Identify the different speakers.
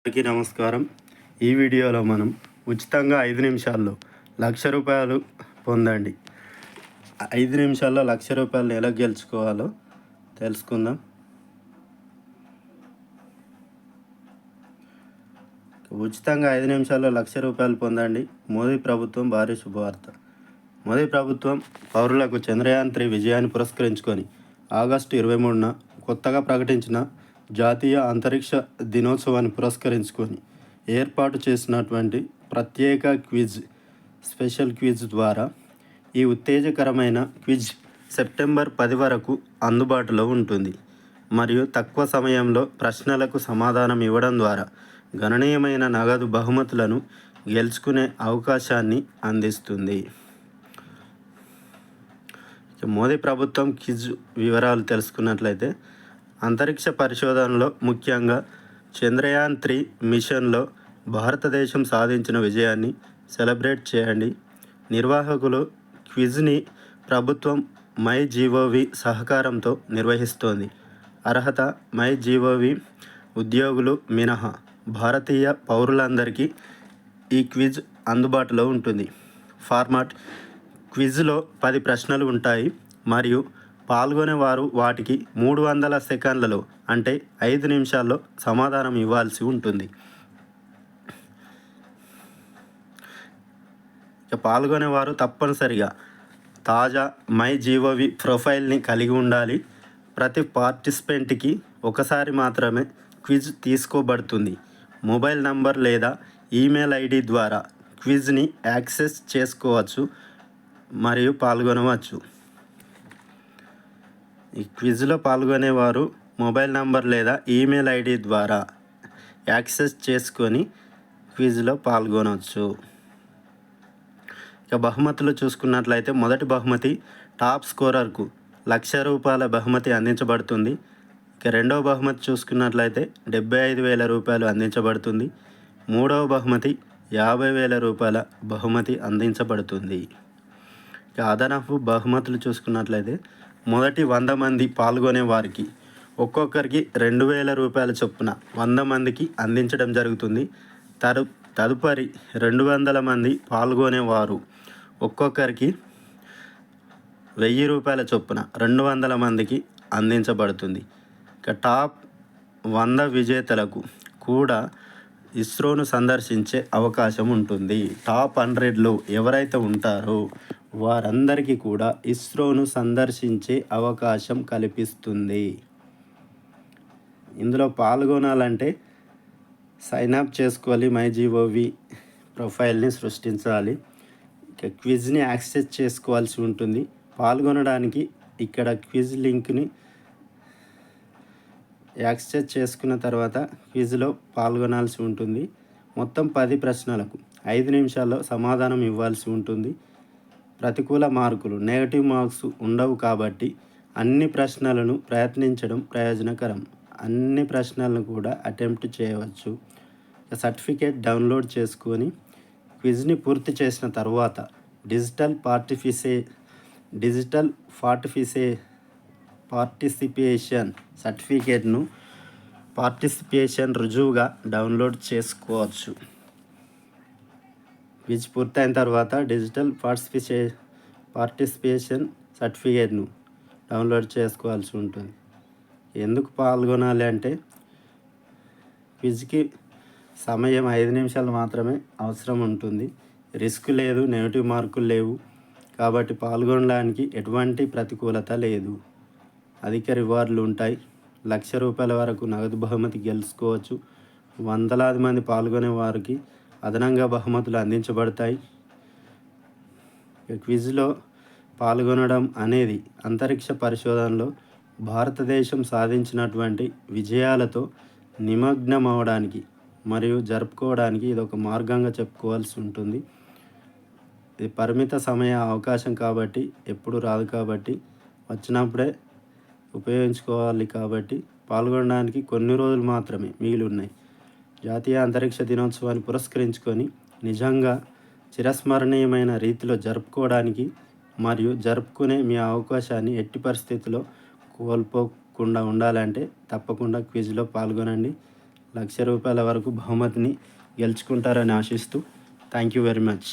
Speaker 1: అందరికీ నమస్కారం. ఈ వీడియోలో మనం ఉచితంగా 5 నిమిషాల్లో రూ. 1,00,000 పొందండి. 5 నిమిషాల్లో రూ. 1,00,000 ఎలా గెలుచుకోవాలో తెలుసుకుందాం. ఉచితంగా 5 నిమిషాల్లో రూ. 1,00,000 పొందండి. మోదీ ప్రభుత్వం భారీ శుభవార్త. మోదీ ప్రభుత్వం పౌరులకు చంద్రయాన్-3 విజయాన్ని పురస్కరించుకొని ఆగస్టు 23న కొత్తగా ప్రకటించిన జాతీయ అంతరిక్ష దినోత్సవాన్ని పురస్కరించుకొని ఏర్పాటు చేసినటువంటి ప్రత్యేక స్పెషల్ క్విజ్ ద్వారా ఈ ఉత్తేజకరమైన క్విజ్ సెప్టెంబర్ 10 వరకు అందుబాటులో ఉంటుంది. మరియు తక్కువ సమయంలో ప్రశ్నలకు సమాధానం ఇవ్వడం ద్వారా గణనీయమైన నగదు బహుమతులను గెలుచుకునే అవకాశాన్ని అందిస్తుంది. మోదీ ప్రభుత్వం క్విజ్ వివరాలు తెలుసుకున్నట్లయితే, అంతరిక్ష పరిశోధనలో ముఖ్యంగా చంద్రయాన్-3 మిషన్లో భారతదేశం సాధించిన విజయాన్ని సెలబ్రేట్ చేయండి. నిర్వాహకులు క్విజ్ని ప్రభుత్వం MyGov సహకారంతో నిర్వహిస్తోంది. అర్హత MyGov ఉద్యోగులు మినహా భారతీయ పౌరులందరికీ ఈ క్విజ్ అందుబాటులో ఉంటుంది. ఫార్మాట్: క్విజ్లో 10 ప్రశ్నలు ఉంటాయి మరియు పాల్గొనేవారు వాటికి 300 సెకన్లలో అంటే 5 నిమిషాల్లో సమాధానం ఇవ్వాల్సి ఉంటుంది. పాల్గొనేవారు తప్పనిసరిగా తాజా MyGov ప్రొఫైల్ని కలిగి ఉండాలి. ప్రతి పార్టిసిపెంట్కి ఒకసారి మాత్రమే క్విజ్ తీసుకోబడుతుంది. మొబైల్ నంబర్ లేదా ఈమెయిల్ ఐడి ద్వారా క్విజ్ని యాక్సెస్ చేసుకోవచ్చు మరియు పాల్గొనవచ్చు. ఈ క్విజ్లో పాల్గొనేవారు మొబైల్ నంబర్ లేదా ఈమెయిల్ ఐడి ద్వారా యాక్సెస్ చేసుకొని క్విజ్లో పాల్గొనవచ్చు. ఇక బహుమతులు చూసుకున్నట్లయితే, మొదటి బహుమతి టాప్ స్కోరర్కు రూ. 1,00,000 బహుమతి అందించబడుతుంది. ఇక రెండవ బహుమతి చూసుకున్నట్లయితే రూ. 75,000 అందించబడుతుంది. మూడవ బహుమతి రూ. 50,000 బహుమతి అందించబడుతుంది. ఇక అదనపు బహుమతులు చూసుకున్నట్లయితే, మొదటి 100 మంది పాల్గొనే వారికి ఒక్కొక్కరికి రూ. 2,000 చొప్పున 100 మందికి అందించడం జరుగుతుంది. తదుపరి 200 మంది పాల్గొనేవారు ఒక్కొక్కరికి రూ. 1,000 చొప్పున 200 మందికి అందించబడుతుంది. ఇక టాప్ 100 విజేతలకు కూడా ఇస్రోను సందర్శించే అవకాశం ఉంటుంది. టాప్ 100లో ఎవరైతే ఉంటారో వారందరికీ కూడా ఇస్రోను సందర్శించే అవకాశం కల్పిస్తుంది. ఇందులో పాల్గొనాలంటే సైన్అప్ చేసుకోవాలి. MyGov ప్రొఫైల్ని సృష్టించాలి. ఇక క్విజ్ని యాక్సెస్ చేసుకోవాల్సి ఉంటుంది. పాల్గొనడానికి ఇక్కడ క్విజ్ లింక్ని యాక్సెస్ చేసుకున్న తర్వాత క్విజ్లో పాల్గొనాల్సి ఉంటుంది. మొత్తం 10 ప్రశ్నలకు 5 నిమిషాల్లో సమాధానం ఇవ్వాల్సి ఉంటుంది. ప్రతికూల మార్కులు, నెగటివ్ మార్క్స్ ఉండవు కాబట్టి అన్ని ప్రశ్నలను ప్రయత్నించడం ప్రయోజనకరం. అన్ని ప్రశ్నలను కూడా అటెంప్ట్ చేయవచ్చు. సర్టిఫికేట్ డౌన్లోడ్ చేసుకొని క్విజ్ని పూర్తి చేసిన తర్వాత డిజిటల్ పార్టిసిపేషన్ సర్టిఫికేట్ను పార్టిసిపేషన్ రుజువుగా డౌన్లోడ్ చేసుకోవచ్చు. క్విజ్ పూర్తయిన తర్వాత డిజిటల్ పార్టిసిపేషన్ సర్టిఫికేట్ను డౌన్లోడ్ చేసుకోవాల్సి ఉంటుంది. ఎందుకు పాల్గొనాలి అంటే, క్విజ్కి సమయం 5 నిమిషాలు మాత్రమే అవసరం ఉంటుంది. రిస్క్ లేదు, నెగిటివ్ మార్కులు లేవు కాబట్టి పాల్గొనడానికి ఎటువంటి ప్రతికూలత లేదు. అధిక రివార్డులు ఉంటాయి. రూ. 1,00,000 వరకు నగదు బహుమతి గెలుచుకోవచ్చు. వందలాది మంది పాల్గొనే వారికి అదనంగా బహుమతులు అందించబడతాయి. క్విజ్లో పాల్గొనడం అనేది అంతరిక్ష పరిశోధనలో భారతదేశం సాధించినటువంటి విజయాలతో నిమగ్నమవడానికి మరియు జరుపుకోవడానికి ఇదొక మార్గంగా చెప్పుకోవాల్సి ఉంటుంది. ఇది పరిమిత సమయ అవకాశం కాబట్టి ఎప్పుడు రాదు కాబట్టి వచ్చినప్పుడే ఉపయోగించుకోవాలి. కాబట్టి పాల్గొనడానికి కొన్ని రోజులు మాత్రమే మిగిలి ఉన్నాయి. జాతీయ అంతరిక్ష దినోత్సవాన్ని పురస్కరించుకొని నిజంగా చిరస్మరణీయమైన రీతిలో జరుపుకోవడానికి మరియు జరుపుకునే మీ అవకాశాన్ని ఎట్టి పరిస్థితుల్లో కోల్పోకుండా ఉండాలంటే తప్పకుండా క్విజ్లో పాల్గొనండి. రూపాయల వరకు బహుమతిని గెలుచుకుంటారని ఆశిస్తూ థ్యాంక్ యూ వెరీ మచ్.